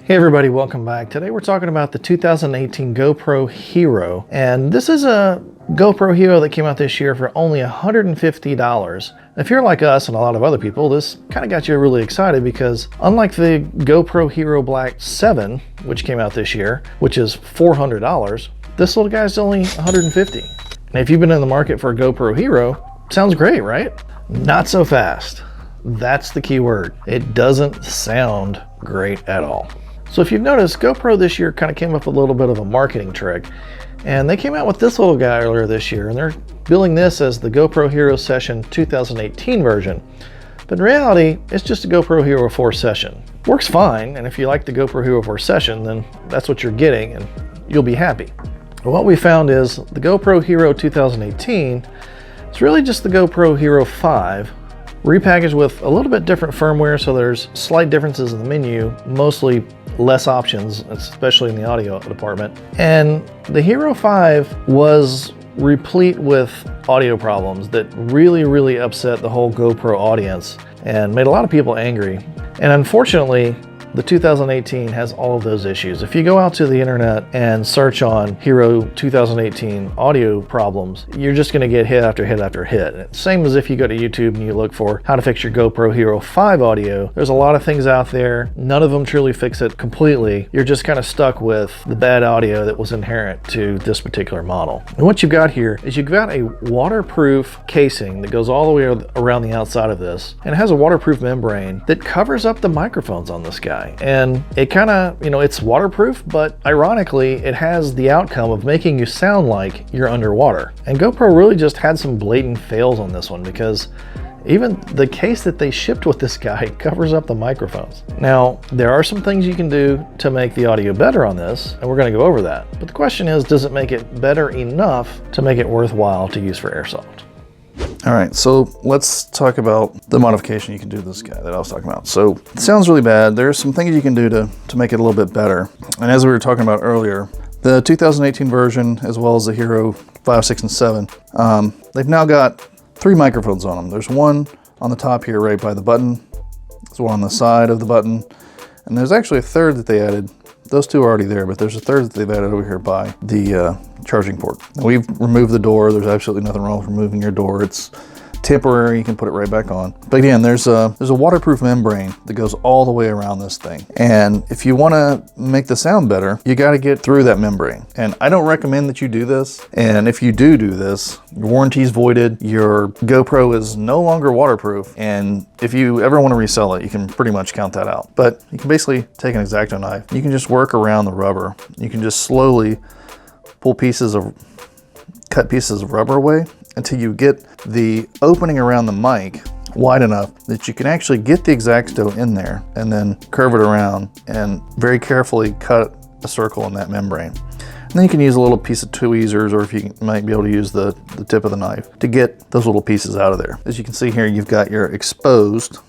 Hey everybody, welcome back. Today we're talking about the 2018 GoPro Hero, and this is a GoPro Hero that came out this year for only $150. If you're like us and a lot of other people, this kind of got you really excited because unlike the GoPro Hero Black 7, which came out this year, which is $400, this little guy's only $150. And if you've been in the market for a GoPro Hero, sounds great, right? Not so fast. That's the key word. It doesn't sound great at all. So if you've noticed, GoPro this year kind of came up with a little bit of a marketing trick, and they came out with this little guy earlier this year, and they're billing this as the GoPro Hero Session 2018 version. But in reality, it's just a GoPro Hero 4 Session. Works fine, and if you like the GoPro Hero 4 Session, then that's what you're getting, and you'll be happy. But what we found is the GoPro Hero 2018 is really just the GoPro Hero 5, repackaged with a little bit different firmware, so there's slight differences in the menu, mostly less options, especially in the audio department. And the Hero 5 was replete with audio problems that really upset the whole GoPro audience and made a lot of people angry. And unfortunately, the 2018 has all of those issues. If you go out to the internet and search on Hero 2018 audio problems, you're just gonna get hit after hit after hit. Same as if you go to YouTube and you look for how to fix your GoPro Hero 5 audio. There's a lot of things out there. None of them truly fix it completely. You're just kind of stuck with the bad audio that was inherent to this particular model. And what you've got here is you've got a waterproof casing that goes all the way around the outside of this, and it has a waterproof membrane that covers up the microphones on this guy. And it kind of, it's waterproof, but ironically, it has the outcome of making you sound like you're underwater. And GoPro really just had some blatant fails on this one because even the case that they shipped with this guy covers up the microphones. Now, there are some things you can do to make the audio better on this, and we're going to go over that. But the question is, does it make it better enough to make it worthwhile to use for Airsoft? All right, so let's talk about the modification you can do to this guy that I was talking about. So it sounds really bad. There's some things you can do to make it a little bit better. And as we were talking about earlier, the 2018 version, as well as the Hero 5, 6, and 7, they've now got 3 microphones on them. There's one on the top here right by the button. There's one on the side of the button. And there's actually a third that they added. Those 2 are already there, but there's a third that they've added over here by the charging port. Now, we've removed the door. There's absolutely nothing wrong with removing your door. It's temporary. You can put it right back on. But again, there's a waterproof membrane that goes all the way around this thing. And if you want to make the sound better, you got to get through that membrane. And I don't recommend that you do this. And if you do this, your warranty's voided. Your GoPro is no longer waterproof. And if you ever want to resell it, you can pretty much count that out. But you can basically take an X-Acto knife. You can just work around the rubber. You can just slowly cut pieces of rubber away until you get the opening around the mic wide enough that you can actually get the X-Acto in there and then curve it around and very carefully cut a circle in that membrane. And then you can use a little piece of tweezers, or if you might be able to use the tip of the knife to get those little pieces out of there. As you can see here, you've got your exposed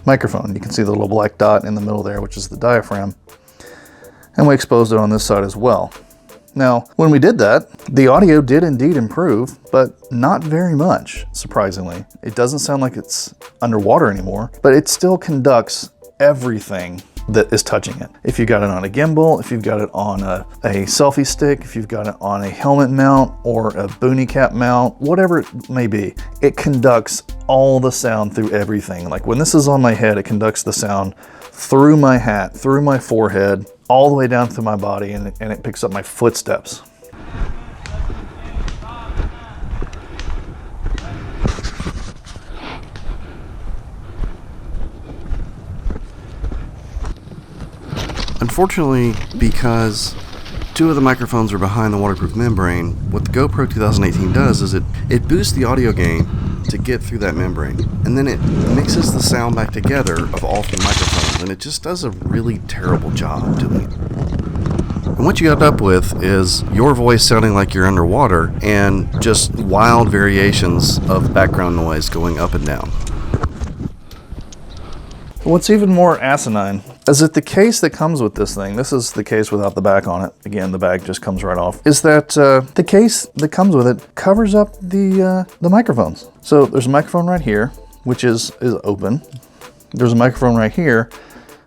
microphone. You can see the little black dot in the middle there, which is the diaphragm. And we exposed it on this side as well. Now, when we did that, the audio did indeed improve, but not very much, surprisingly. It doesn't sound like it's underwater anymore, but it still conducts everything that is touching it. If you've got it on a gimbal, if you've got it on a selfie stick, if you've got it on a helmet mount or a boonie cap mount, whatever it may be, it conducts all the sound through everything. Like when this is on my head, it conducts the sound through my hat, through my forehead, all the way down through my body, and it picks up my footsteps. Unfortunately, because 2 of the microphones are behind the waterproof membrane, what the GoPro 2018 does is it boosts the audio gain to get through that membrane, and then it mixes the sound back together of all 3 microphones, and it just does a really terrible job doing it. And what you end up with is your voice sounding like you're underwater and just wild variations of background noise going up and down. What's even more asinine is that the case that comes with this thing, this is the case without the back on it, again the bag just comes right off, is that the case that comes with it covers up the microphones. So there's a microphone right here, which is open. There's a microphone right here,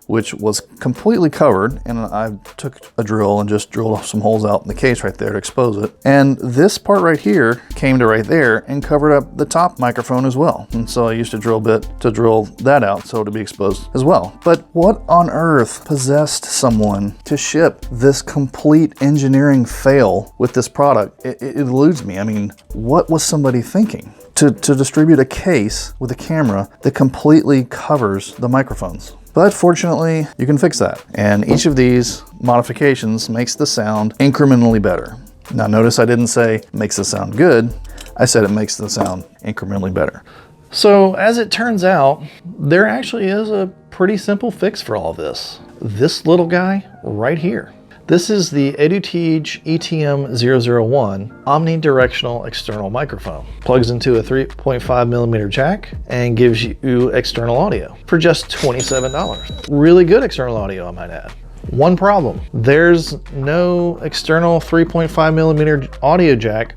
which was completely covered, and I took a drill and just drilled some holes out in the case right there to expose it. And this part right here came to right there and covered up the top microphone as well. And so I used a drill bit to drill that out so to be exposed as well. But what on earth possessed someone to ship this complete engineering fail with this product? It eludes me. I mean, what was somebody thinking? To distribute a case with a camera that completely covers the microphones. But fortunately, you can fix that. And each of these modifications makes the sound incrementally better. Now notice I didn't say makes the sound good, I said it makes the sound incrementally better. So as it turns out, there actually is a pretty simple fix for all of this. This little guy right here. This is the EduTeej ETM001 omnidirectional external microphone. Plugs into a 3.5mm jack and gives you external audio for just $27. Really good external audio, I might add. One problem, there's no external 3.5mm audio jack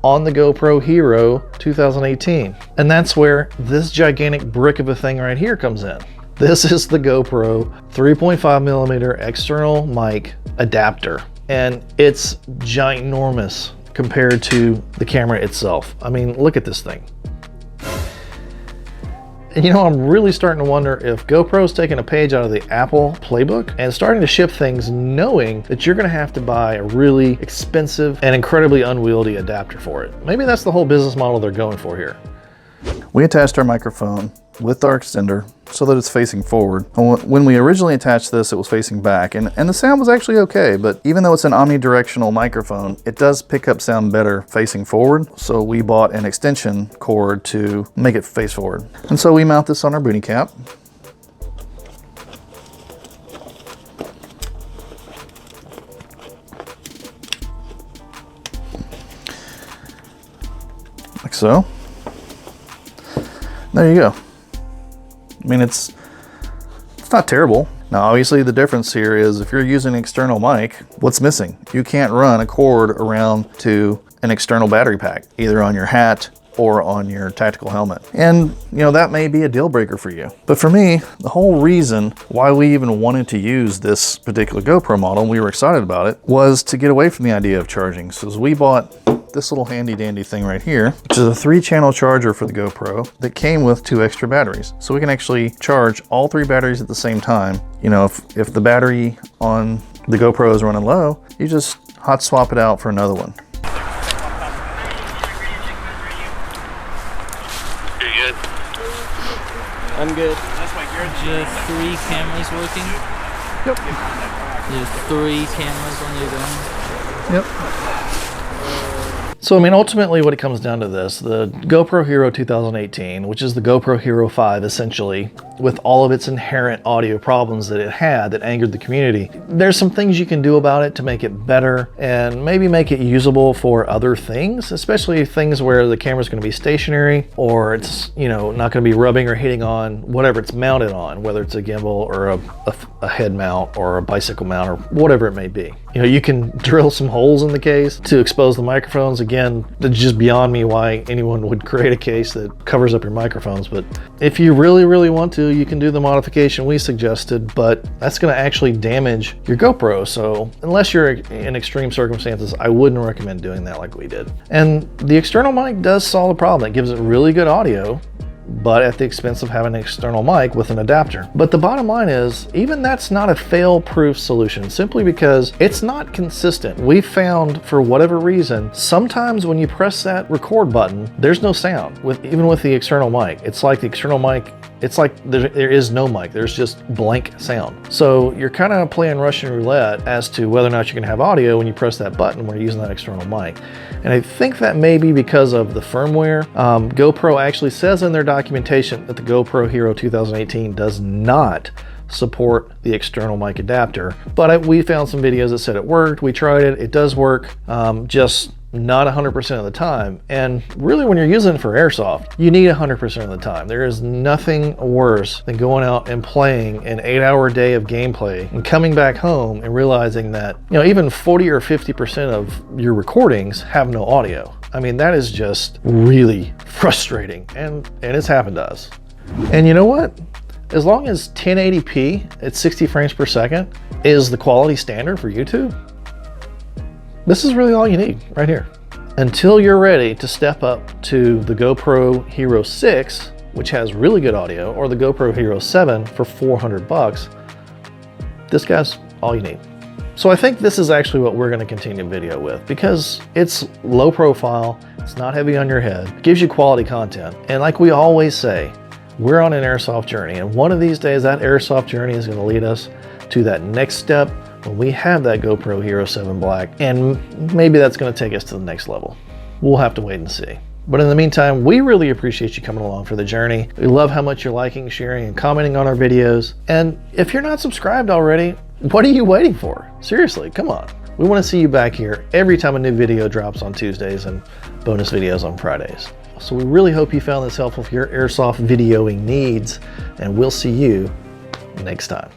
on the GoPro Hero 2018. And that's where this gigantic brick of a thing right here comes in. This is the GoPro 3.5mm external mic adapter, and it's ginormous compared to the camera itself. I mean, look at this thing. And you know, I'm really starting to wonder if GoPro's taking a page out of the Apple playbook and starting to ship things knowing that you're gonna have to buy a really expensive and incredibly unwieldy adapter for it. Maybe that's the whole business model they're going for here. We attached our microphone with our extender so that it's facing forward. When we originally attached this, it was facing back, and the sound was actually okay, but even though it's an omnidirectional microphone, it does pick up sound better facing forward, so we bought an extension cord to make it face forward. And so we mount this on our booty cap. Like so. There you go. I mean, it's not terrible. Now, obviously the difference here is if you're using an external mic, what's missing? You can't run a cord around to an external battery pack, either on your hat or on your tactical helmet. And you know, that may be a deal breaker for you. But for me, the whole reason why we even wanted to use this particular GoPro model, and we were excited about it, was to get away from the idea of charging. So as we bought this little handy dandy thing right here, which is a 3-channel charger for the GoPro that came with 2 extra batteries. So we can actually charge all 3 batteries at the same time. You know, if the battery on the GoPro is running low, you just hot swap it out for another one. You're good? I'm good. Just 3 cameras working? Yep. There's 3 cameras on your gun? Yep. So, I mean, ultimately what it comes down to this, the GoPro Hero 2018, which is the GoPro Hero 5 essentially, with all of its inherent audio problems that it had that angered the community, there's some things you can do about it to make it better and maybe make it usable for other things, especially things where the camera's going to be stationary or it's, you know, not going to be rubbing or hitting on whatever it's mounted on, whether it's a gimbal or a head mount or a bicycle mount or whatever it may be. You know, you can drill some holes in the case to expose the microphones. Again, it's just beyond me why anyone would create a case that covers up your microphones. But if you really, really want to, you can do the modification we suggested, but that's going to actually damage your GoPro. So unless you're in extreme circumstances, I wouldn't recommend doing that like we did. And the external mic does solve the problem. It gives it really good audio, but at the expense of having an external mic with an adapter. But the bottom line is, even that's not a fail-proof solution, simply because it's not consistent. We found, for whatever reason, sometimes when you press that record button, there's no sound, even with the external mic. It's like the external mic, it's like there is no mic, there's just blank sound. So you're kind of playing Russian roulette as to whether or not you can have audio when you press that button when you're using that external mic. And I think that may be because of the firmware. GoPro actually says in their documentation that the GoPro Hero 2018 does not support the external mic adapter, but we found some videos that said it worked. We tried it, it does work, just not 100% of the time. And really, when you're using it for Airsoft, you need 100% of the time. There is nothing worse than going out and playing an 8-hour day of gameplay and coming back home and realizing that, you know, even 40 or 50% of your recordings have no audio. I mean, that is just really frustrating, and it's happened to us. And you know what? As long as 1080p at 60 frames per second is the quality standard for YouTube, this is really all you need right here. Until you're ready to step up to the GoPro Hero 6, which has really good audio, or the GoPro Hero 7 for $400, this guy's all you need. So I think this is actually what we're going to continue video with, because it's low profile, it's not heavy on your head, it gives you quality content. And like we always say, we're on an airsoft journey, and one of these days that airsoft journey is going to lead us to that next step when we have that GoPro Hero 7 Black, and maybe that's going to take us to the next level. We'll have to wait and see. But in the meantime, we really appreciate you coming along for the journey. We love how much you're liking, sharing, and commenting on our videos. And if you're not subscribed already, what are you waiting for? Seriously, come on. We want to see you back here every time a new video drops on Tuesdays and bonus videos on Fridays. So we really hope you found this helpful for your airsoft videoing needs, and we'll see you next time.